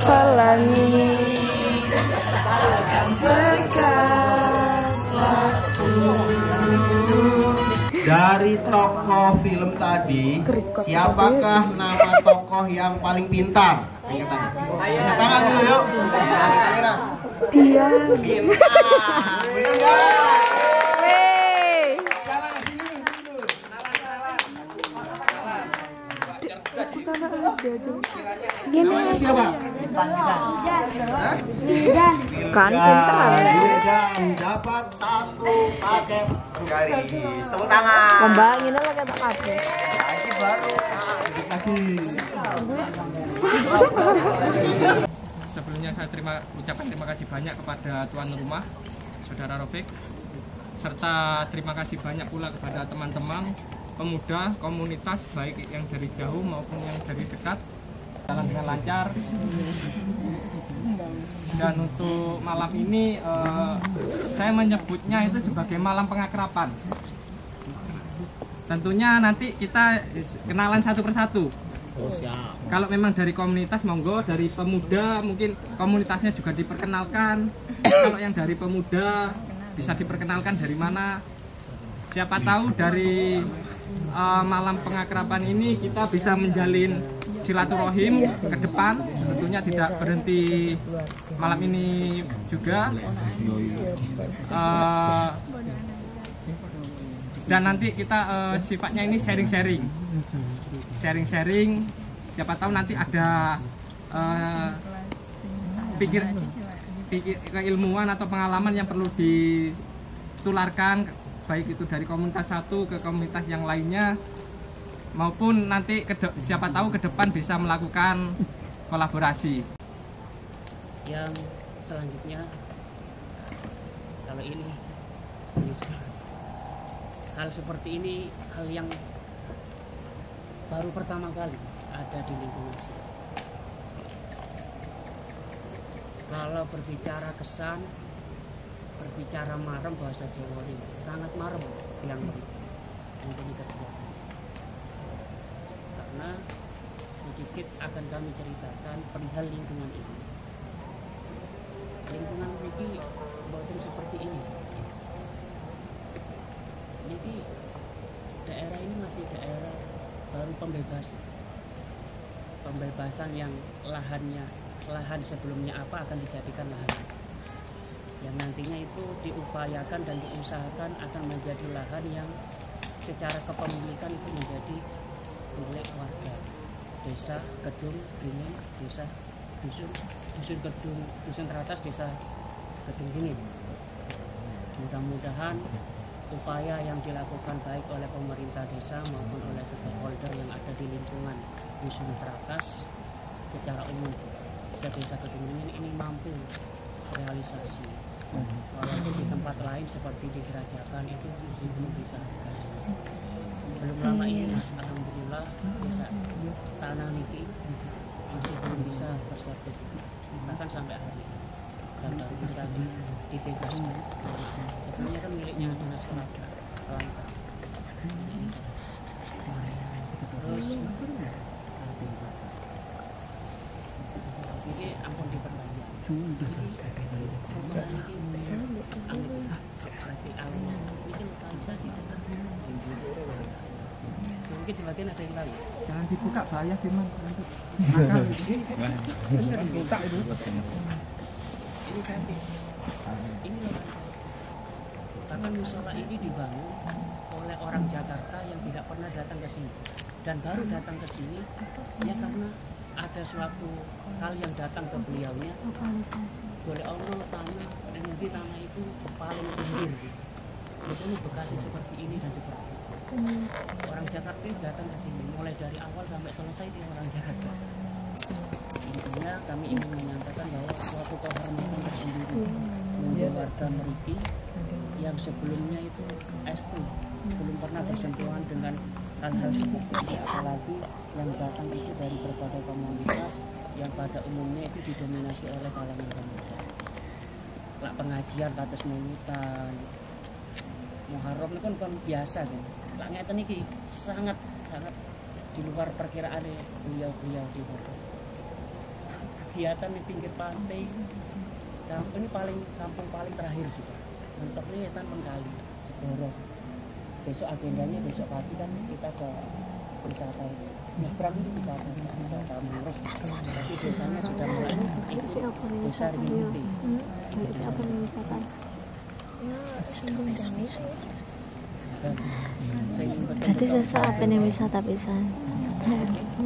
pelangi berkat waktu. Dari tokoh film tadi, siapakah nama tokoh yang paling pintar? Angkat tangan. Angkat tangan dulu yuk. Dia. Pintar. Bener nggak? Wey. Jangan sini dulu. Aku sana aja jom. Namanya siapa? Kan pintar. Wildan dapat 1 paket garis. Tepuk tangan. Kembangin lah kata kafe. Kasih baru. Lagi. Sebelumnya saya ucapkan terima kasih banyak kepada tuan rumah, Saudara Rofik, serta terima kasih banyak pula kepada teman-teman pemuda komunitas baik yang dari jauh maupun yang dari dekat, jalan dengan lancar. Dan untuk malam ini saya menyebutnya itu sebagai malam pengakraban. Tentunya nanti kita kenalan satu persatu. Kalau memang dari komunitas monggo, dari pemuda mungkin komunitasnya juga diperkenalkan. Kalau yang dari pemuda bisa diperkenalkan dari mana. Siapa tahu dari malam pengakraban ini kita bisa menjalin silaturahim ke depan. Tentunya tidak berhenti malam ini juga. Dan nanti kita sifatnya ini sharing-sharing. Siapa tahu nanti ada pikir keilmuan atau pengalaman yang perlu ditularkan, baik itu dari komunitas satu ke komunitas yang lainnya, maupun nanti siapa tahu ke depan bisa melakukan kolaborasi. Yang selanjutnya, kalau ini serius, hal seperti ini hal yang baru pertama kali ada di lingkungan sini. Kalau berbicara kesan, berbicara marem, bahasa Jawa ini sangat marem yang ini kegiatan. Karena sedikit akan kami ceritakan perihal lingkungan ini. Lingkungan ini buatan seperti ini. Jadi daerah ini masih daerah baru pembebasan yang lahan sebelumnya apa akan dijadikan lahan yang nantinya itu diupayakan dan diusahakan akan menjadi lahan yang secara kepemilikan itu menjadi milik warga desa Kedung Dingin, desa dusun Kedung, dusun teratas desa Kedung Dingin. Mudah-mudahan upaya yang dilakukan baik oleh pemerintah desa maupun oleh stakeholder yang ada di lingkungan dusun teratas secara umum desa Kedung Dingin ini mampu realisasi. Walaupun di tempat lain seperti di Gerajakan itu masih belum bisa realisasi. Belum lama ini Mas, alhamdulillah desa Tanah Niki masih belum bisa bersertifikat, bahkan sampai hari ini dan baru bisa dibebaskan. Sebelumnya kan miliknya dinas Kelantan. Terus ini ampun diperpanjang. Mungkin sebagian ada yang tahu. Jangan dibuka bahaya Firman. Dibuka itu. Ini cantik. Ini loh. Bahkan musola ini dibangun oleh orang Jakarta yang tidak pernah datang ke sini dan baru datang ke sini ya karena ada suatu hal yang datang ke beliaunya. Boleh Allah tanah dan nanti tanah itu paling pinggir. Itu Bekasi seperti ini dan seperti itu. Orang Jakarta ini datang ke sini mulai dari awal sampai selesai dia orang Jakarta. Intinya kami ingin menyampaikan bahwa suatu kehormatan tersendiri bagi warga Meriki yang sebelumnya itu S2 belum pernah bersentuhan dengan hal-hal seperti ini, apalagi yang datang itu dari berbagai komunitas yang pada umumnya itu didominasi oleh kalangan pemuda. Lah pengajian kados mulutan Muharram itu kan biasa kan. Lah ngeten iki sangat di luar perkiraan beliau-beliau di Bogor. Kegiatan di pinggir pantai, ini kampung paling terakhir sudah. Mentoknya Etan Menggali, Segoro. Besok agendanya besok pagi kan kita ke wisata nyebrang itu wisata mangrove. Tapi desanya sudah mulai ikut desa Ringinti. Apa nih wisata? Berarti sesuatu apa nih wisata bisa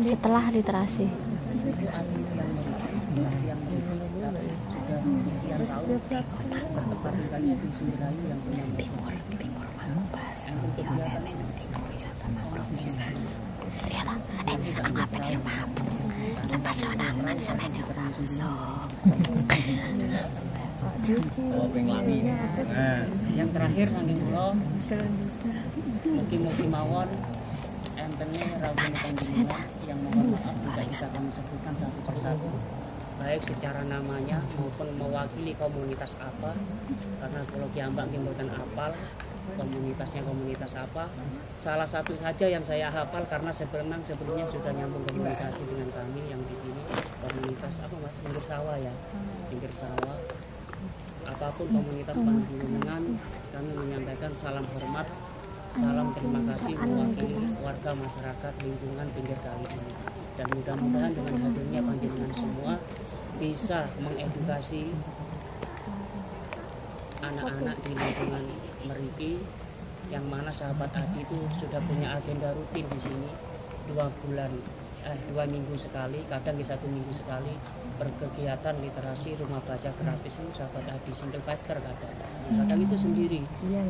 setelah literasi? Itu asli yang sudah sekian tahun tepat tinggalnya di Sumberlayu yang punya timur Malupas yang kegiatan ngapain di rumah lepas lonangan sama ini yang terakhir saking pulau mugi-mugi mawon entene rawuh panjenengan yang mohon maaf tidak bisa kami sebutkan satu persatu baik secara namanya maupun mewakili komunitas apa, karena kalau Kiambak mboten apal komunitasnya komunitas apa. Salah satu saja yang saya hafal karena sebelumnya sudah nyambung komunikasi dengan kami yang di sini, komunitas apa Mas, pinggir sawah ya, pinggir sawah. Apapun komunitas panjenengan, kami menyampaikan salam hormat, salam terima kasih mewakili warga masyarakat lingkungan pinggir kali ini. Dan mudah-mudahan dengan hadirnya panjenengan semua bisa mengedukasi anak-anak di lingkungan Meriki, yang mana sahabat Adi itu sudah punya agenda rutin di sini 2 minggu sekali, kadang di 1 minggu sekali berkegiatan literasi rumah baca gratis itu sahabat Adi single fighter kadang itu sendiri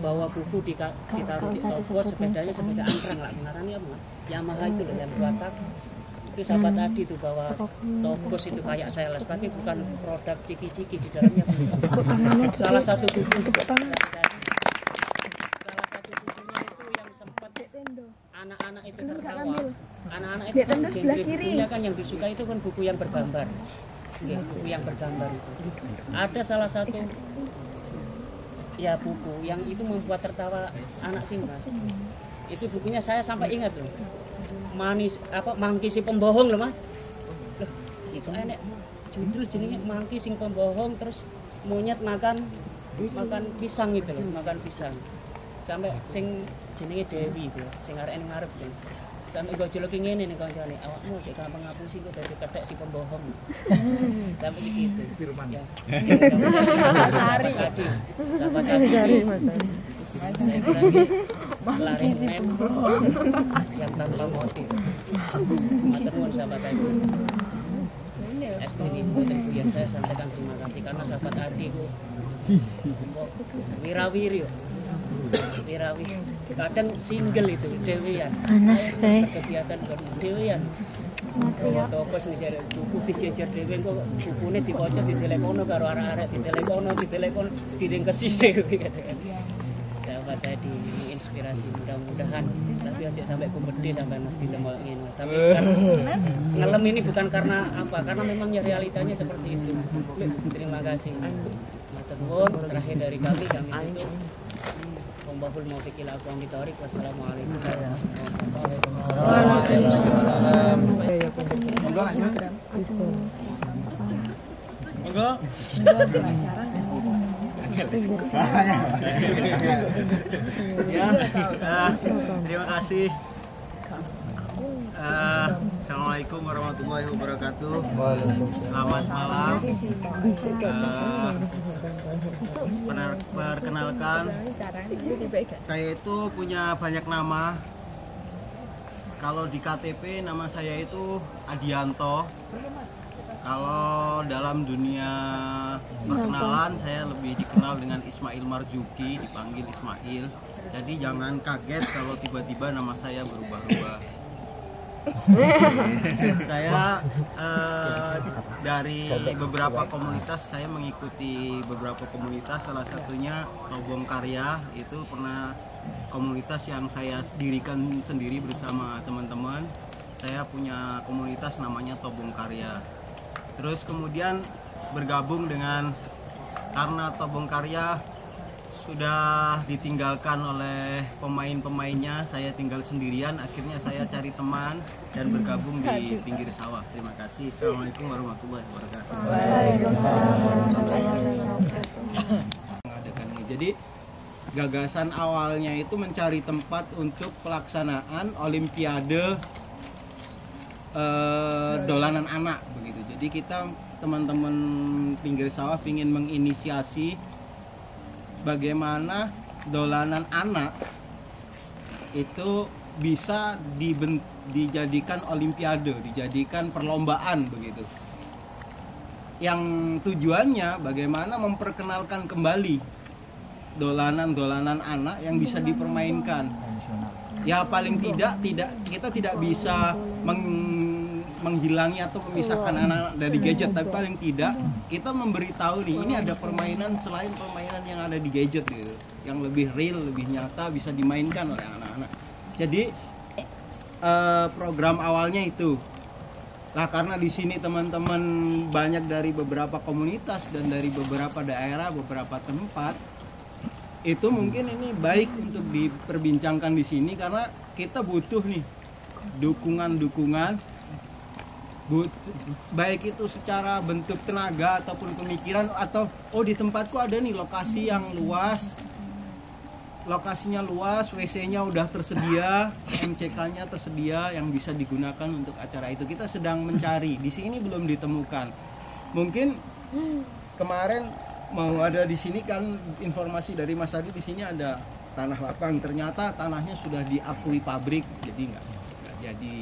bawa buku ditaruh di toko, sepedanya sepeda angkrang lah ngarannya apa Yamaha itu loh yang 2 tak itu sahabat Adi itu bawa togos itu kayak sales tapi bukan produk ciki-ciki di dalamnya salah satu bukunya itu yang sempat anak-anak itu tertawa. Anak-anak itu kan genre bukunya kan yang disuka itu kan buku yang bergambar ya, buku yang bergambar itu ada salah satu ya buku yang itu membuat tertawa anak sini Mas. Itu bukunya saya sampai ingat loh, manis apa Mangki si Pembohong loh Mas. Loh, itu enak judul jenenge Mangki si Pembohong, terus monyet makan pisang gitu loh, makan pisang. Sampai sing jenenge Dewi itu, sing arek ngarep kan. Sampai gue juluki ngene nih kancane, awakmu cek gampang ngapusi kok dadi kethek si pembohong. Sampai gitu. Ya. Hari tadi. Sahabat tadi. Saya kira lari mem yang tanpa motif. Matur nuwun sahabat tadi. Ini yang saya sampaikan terima kasih karena sahabat Adi itu wirawiri kadang single itu dewean panas guys kegiatan dewean tokos nih buku dijejer dewean kok bukune dipoco di telepono karo arek-arek di telepon direngkesi dewe sahabat tadi inspirasi mudah-mudahan tapi aja sampai kompeti sampai mesti lemongin tapi ngelem ini bukan karena apa, karena memangnya realitanya seperti itu. Terima kasih matur nuwun. Terakhir dari kami tutup. Wallahul muwaffiq ila aqwamit thoriq. Wassalamualaikum warahmatullahi Terima kasih. Assalamualaikum warahmatullahi wabarakatuh. Selamat malam. Perkenalkan, saya itu punya banyak nama. Kalau di KTP nama saya itu Adianto. Kalau dalam dunia perkenalan saya lebih dikenal dengan Ismail Marzuki, dipanggil Ismail. Jadi jangan kaget kalau tiba-tiba nama saya berubah-ubah. Saya dari beberapa komunitas, saya mengikuti beberapa komunitas, salah satunya Tobong Karya. Itu pernah komunitas yang saya dirikan sendiri bersama teman-teman. Saya punya komunitas namanya Tobong Karya. Terus kemudian bergabung dengan, karena Tobong Karya sudah ditinggalkan oleh pemain-pemainnya, saya tinggal sendirian. Akhirnya saya cari teman dan bergabung di pinggir sawah. Terima kasih. Assalamualaikum warahmatullahi wabarakatuh. Mengadakan ini. Jadi gagasan awalnya itu mencari tempat untuk pelaksanaan Olimpiade dolanan anak begitu. Jadi kita teman-teman pinggir sawah ingin menginisiasi bagaimana dolanan anak itu bisa dijadikan olimpiade, dijadikan perlombaan begitu. Yang tujuannya bagaimana memperkenalkan kembali dolanan-dolanan anak yang bisa dipermainkan. Ya paling tidak kita tidak bisa menghilangi atau memisahkan anak-anak dari gadget, tapi paling tidak kita memberitahu nih ini ada permainan selain permainan yang ada di gadget gitu, yang lebih real, lebih nyata, bisa dimainkan oleh anak-anak. Jadi program awalnya itu. Nah, karena di sini teman-teman banyak dari beberapa komunitas dan dari beberapa daerah, beberapa tempat, itu mungkin ini baik untuk diperbincangkan di sini karena kita butuh nih dukungan baik itu secara bentuk tenaga ataupun pemikiran, atau di tempatku ada nih lokasi yang luas, lokasinya luas, WC-nya udah tersedia, MCK-nya tersedia yang bisa digunakan untuk acara itu. Kita sedang mencari, di sini belum ditemukan. Mungkin kemarin mau ada di sini kan informasi dari Mas Adi, di sini ada tanah lapang, ternyata tanahnya sudah diakui pabrik, jadi nggak jadi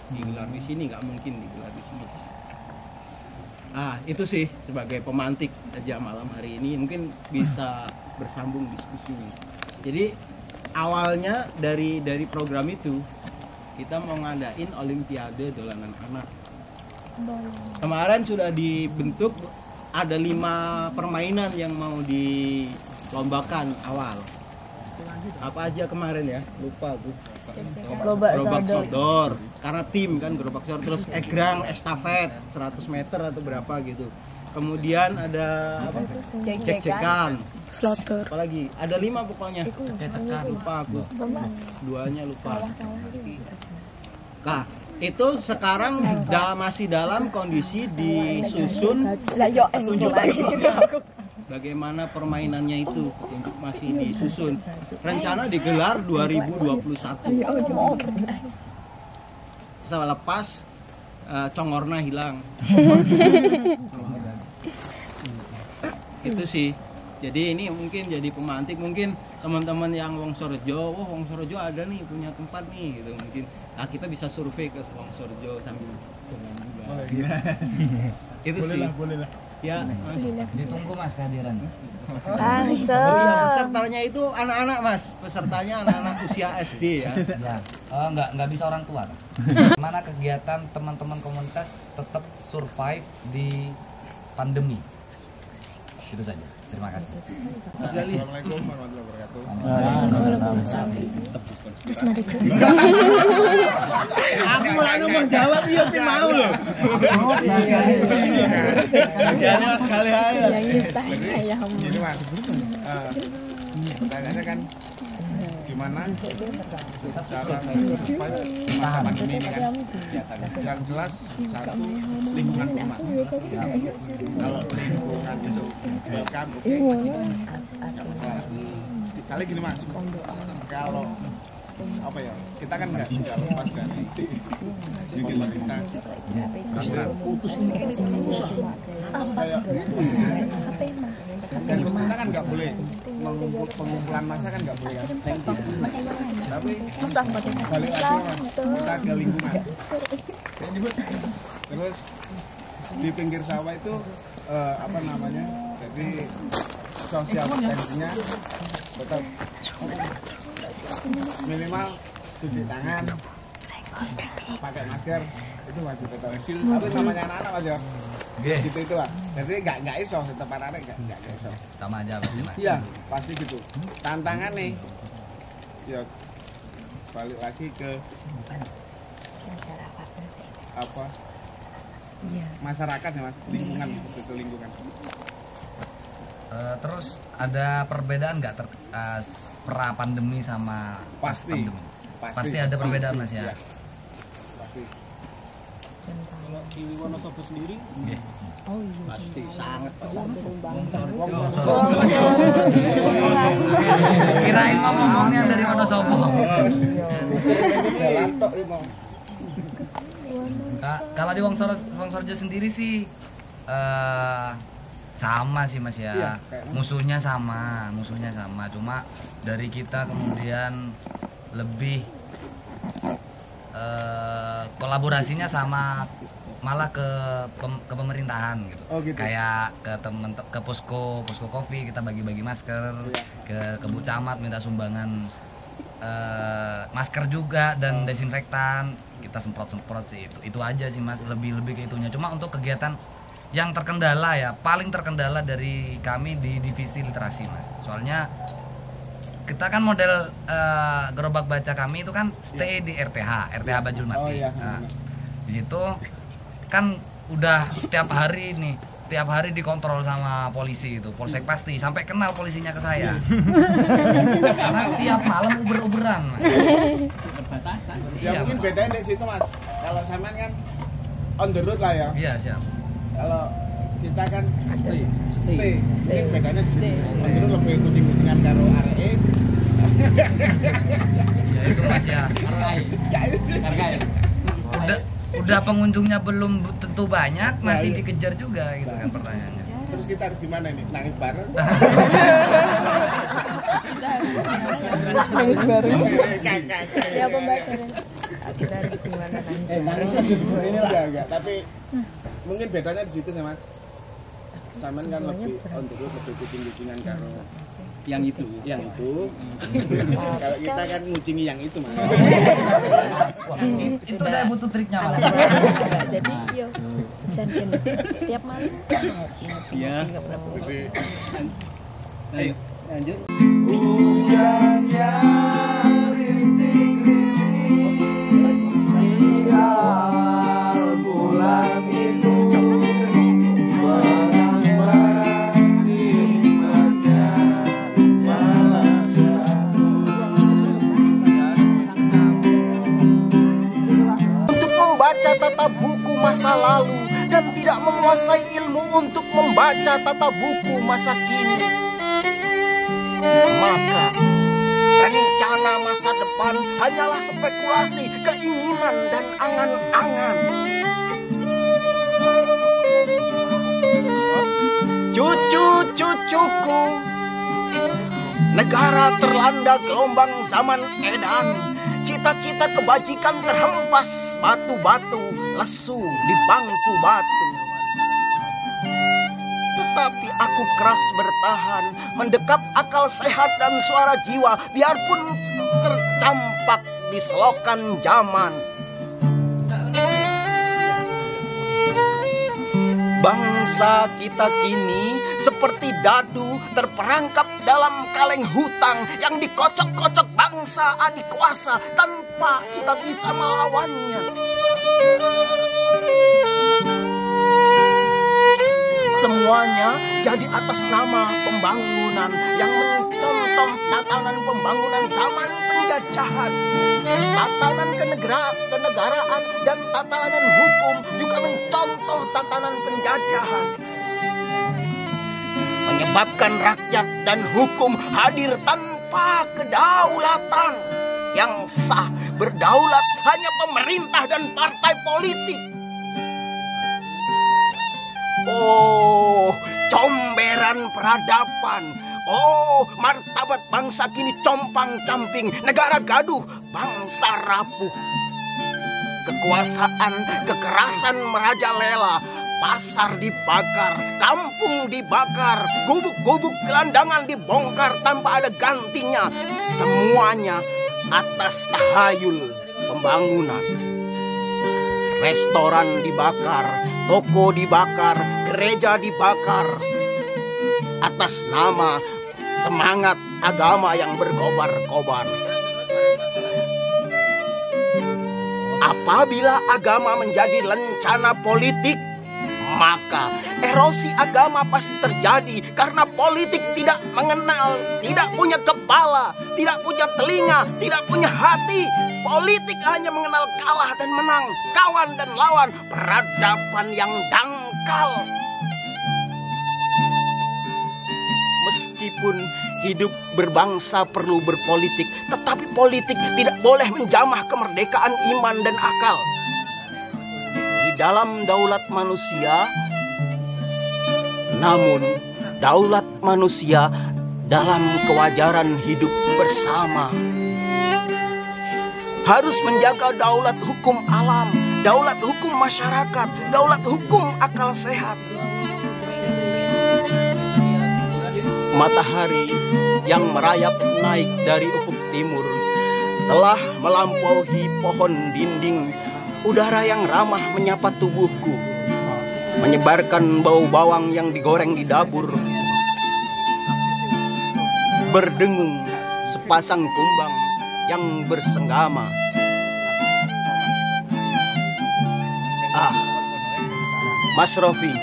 digelar di sini, nggak mungkin digelar di sini. Nah itu sih sebagai pemantik aja malam hari ini, mungkin bisa bersambung diskusinya. Jadi awalnya dari program itu kita mau ngadain Olimpiade dolanan anak. Kemarin sudah dibentuk, ada 5 permainan yang mau dilombakan awal. Apa aja kemarin ya? Lupa aku. Gerobak sodor, karena tim kan gerobak sodor, terus egrang estafet 100 meter atau berapa gitu. Kemudian ada apa? Cek-cekan, Slotter. apalagi ada 5 pokoknya. Lupa aku. 2-nya lupa. Nah, itu sekarang masih dalam kondisi disusun petunjuk teknisnya. Bagaimana permainannya itu untuk masih disusun. Rencana digelar 2021. Selepas congorna hilang. Itu sih. Jadi ini mungkin jadi pemantik, mungkin teman-teman yang Wongsorejo, Wongsorejo ada nih punya tempat nih gitu mungkin. Nah, kita bisa survei ke Wongsorejo sambil itu boleh sih. Boleh lah. Ya, Mas. Ditunggu Mas kehadiran. Iya, pesertanya itu anak-anak Mas, pesertanya anak-anak usia SD ya. Ya. Nggak bisa orang tua. Mana kegiatan teman-teman komunitas tetap survive di pandemi. Itu saja. Terima kasih. Assalamualaikum warahmatullahi wabarakatuh. Terus mari ke. Aku lalu menjawab iya tapi mau loh. Jangan sekali aja. Gini Mas, pertanyaannya kan gimana cara masa pandemi ini kan? Yang jelas satu, lingkungan rumah. Kalau lingkungan itu welcome, oke, nggak masalah. Kali gini Mas, kalau apa ya, kita kan nggak lepas dari bikin kita aturan putus ini susah kayak dan kita kan nggak boleh pengumpulan massa kan nggak boleh kan, tapi balik lagi kita ke lingkungan. Terus di pinggir sawah itu apa namanya, jadi sosial distancingnya tetap minimal cuci tangan, pakai masker itu wajib tetap. Tapi namanya anak-anak Mas ya, gitu itu lah. Jadi nggak iso, tetap anak-anak nggak iso. Sama aja Mas. Iya pasti gitu. Tantangan nih, ya balik lagi ke apa masyarakat ya Mas, lingkungan, betul lingkungan. Terus ada perbedaan nggak pra pandemi sama Pasti pandemi? Pasti ada perbedaan Mas ya. Pasti. di Wonosobo sendiri pasti sangat Kirain mau ngomongnya dari Wonosobo. Kalau di Wongsorjo sendiri sih sama sih Mas ya. Musuhnya sama. Cuma dari kita kemudian lebih kolaborasinya sama malah ke pemerintahan gitu. Gitu. Kayak ke posko kopi kita bagi-bagi masker, ke Bu Camat minta sumbangan masker juga dan desinfektan, kita semprot sih itu aja sih Mas, lebih ke itunya. Cuma untuk kegiatan yang terkendala ya, paling terkendala dari kami di divisi literasi Mas, soalnya kita kan model gerobak baca kami itu kan stay di RTH Bajul Mati. Nah, di situ kan udah tiap hari dikontrol sama polisi itu, polsek pasti, sampai kenal polisinya ke saya. Karena tiap malam uber-uberan Mas. Ya mungkin bedanya di situ Mas, kalau sampean kan on the road lah ya. Iya siap. Kalau kita kan stay. Mungkin bedanya di situ. On the road lebih kucing-kucingan karo arek. Ya itu Mas ya. Udah pengunjungnya belum tentu banyak, masih dikejar juga gitu kan pertanyaannya. Terus kita harus gimana ini? Nangis bareng? Nangis bareng. Ya pembacaan. Kita harus gimana nangis enggak. Tapi mungkin bedanya di situ sama Saman kan lebih on the road, lebih kucing-kucingan karo yang itu. Kalau kita kan ngucingi yang itu Mas. Itu saya butuh triknya Mas. Jadi yo jangan setiap malam. Iya. Ayo lanjut. Hujan yang rintik-rintik di awal bulan itu, tata buku masa lalu dan tidak menguasai ilmu untuk membaca tata buku masa kini, maka rencana masa depan hanyalah spekulasi, keinginan dan angan-angan. Cucu-cucuku, negara terlanda gelombang zaman edan. Cita-cita kebajikan terhempas batu-batu lesu di bangku batu. Tetapi aku keras bertahan, mendekap akal sehat dan suara jiwa, biarpun tercampak di selokan zaman. Bangsa kita kini seperti dadu terperangkap dalam kaleng hutang yang dikocok-kocok bangsa adik kuasa tanpa kita bisa melawannya. Semuanya jadi atas nama pembangunan yang mencontoh tatanan pembangunan zaman penjajahan. Tatanan kenegaraan dan tatanan hukum juga mencontoh tatanan penjajahan. Menyebabkan rakyat dan hukum hadir tanpa kedaulatan yang sah. Berdaulat hanya pemerintah dan partai politik. Oh, comberan peradaban. Oh, martabat bangsa kini compang-camping, negara gaduh, bangsa rapuh. Kekuasaan, kekerasan merajalela, pasar dibakar, kampung dibakar, gubuk-gubuk gelandangan dibongkar tanpa ada gantinya. Semuanya atas tahayul pembangunan. Restoran dibakar, toko dibakar, gereja dibakar, atas nama semangat agama yang berkobar-kobar. Apabila agama menjadi lencana politik, maka erosi agama pasti terjadi karena politik tidak mengenal, tidak punya kepala, tidak punya telinga, tidak punya hati. Politik hanya mengenal kalah dan menang, kawan dan lawan, peradaban yang dangkal. Meskipun hidup berbangsa perlu berpolitik, tetapi politik tidak boleh menjamah kemerdekaan iman dan akal. Di dalam daulat manusia, namun daulat manusia dalam kewajaran hidup bersama. Harus menjaga daulat hukum alam, daulat hukum masyarakat, daulat hukum akal sehat. Matahari yang merayap naik dari ufuk timur telah melampaui pohon dinding. Udara yang ramah menyapa tubuhku, menyebarkan bau bawang yang digoreng di dapur. Berdengung sepasang kumbang yang bersenggama. Mas Rofi,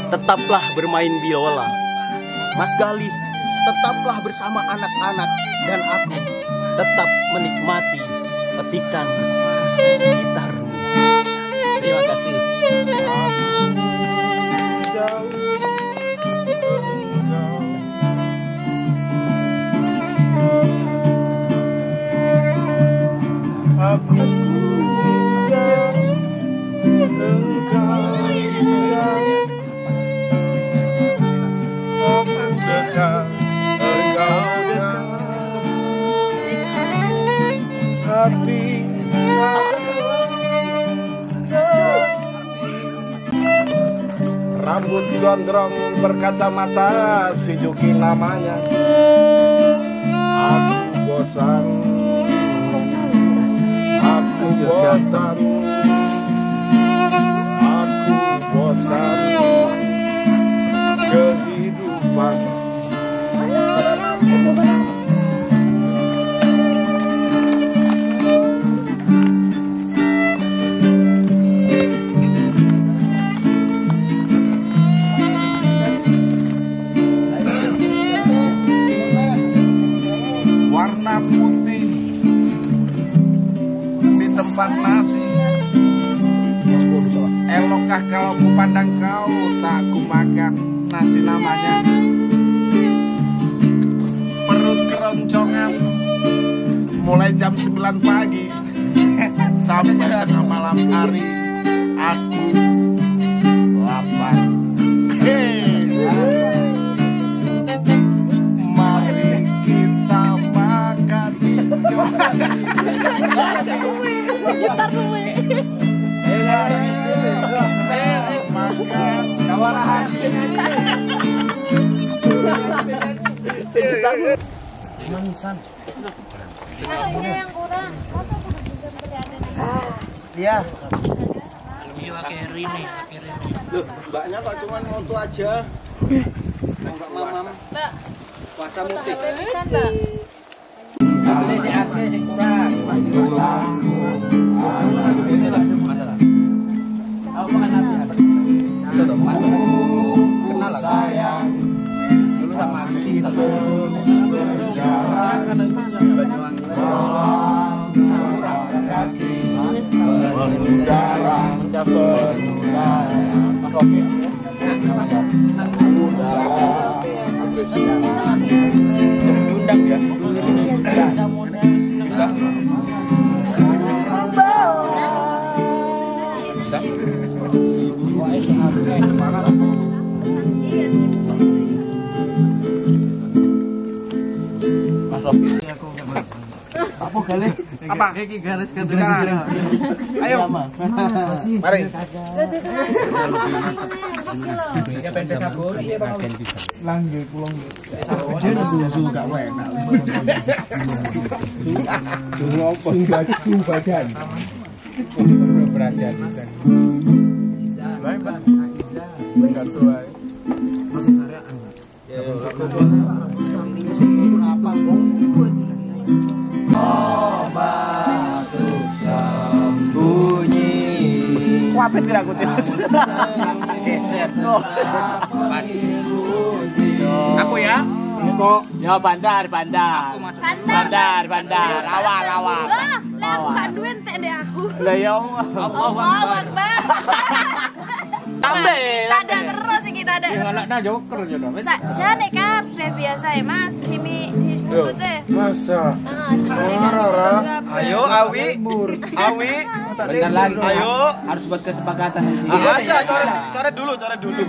tetaplah bermain biola. Mas Gali, tetaplah bersama anak-anak. Dan aku tetap menikmati petikan gitarmu. Terima kasih. Rambut gondrong berkacamata, si Juki namanya. Aku bosan, aku bosan, aku bosan kehidupan. Warna putih di tempat nasi. Elokkah kalau ku pandang kau, tak ku makan nasi namanya. Perut keroncongan mulai jam 9 pagi sampai tengah malam hari. Aku lapar. Mari kita makan. Manisan. Rasanya yang kurang. Masa sudah bisa kelihatan? Iya. Loh, mbaknya kok cuma foto aja. Enggak mamam. Mbak, puasa mutik. Apa? Iki garis gantungan. Ayo. Mari. Langge pulang. Dulu gak enak. Dulu apa enggak badan. Berajan. Baik, Pak. Enggak suai. Masih sarean. Ya, apa obat sembunyi. Kuapet kira aku terus. Geser. Aku ya. Ya bandar. Bandar. Awal. Lah bukan duit teh deh aku. Lah ya Allahu Akbar. Tambah. Ada terus iki ada. Yang anaknya joker jodoh. Jane kabeh biasa ya Mas, di mulut teh. Masa. Ayo Awi. Bentar lagi. Ayo. Harus buat kesepakatan di sini. Ada coret dulu.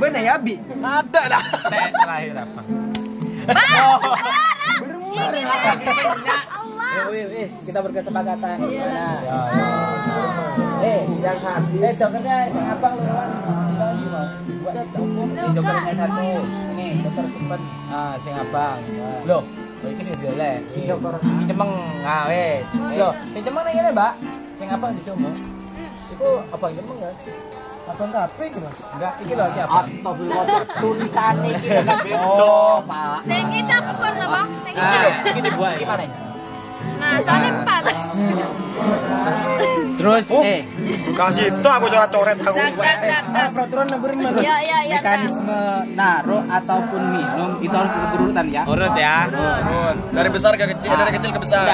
Bener ya, Bi? Ada dah. Lahir apa? Kita berkesepakatan. Gimana? Jangan. Jokernya yang apa lu? Ini jokernya satu. Ini joker cepet. Sing abang. Loh, iki sing boleh. Joker iki cemeng wis. Loh, sing cemeng nang ngene, Mbak. Sing abang dicoba. Iku abang cemeng kan? Abang kabeh iki, Mas. Enggak, iki lho iki abang. Astagfirullah, tulisane iki kan beda, Pak. Sing kita pun apa? Sing kita. Iki dibuat iki mana? Nah, soalnya 4. Terus Kasih itu aku coret aku. Peraturan nomor Ya. mekanisme naruh ataupun minum itu harus berurutan ya. Urut ya. Dari besar ke kecil, dari kecil ke besar.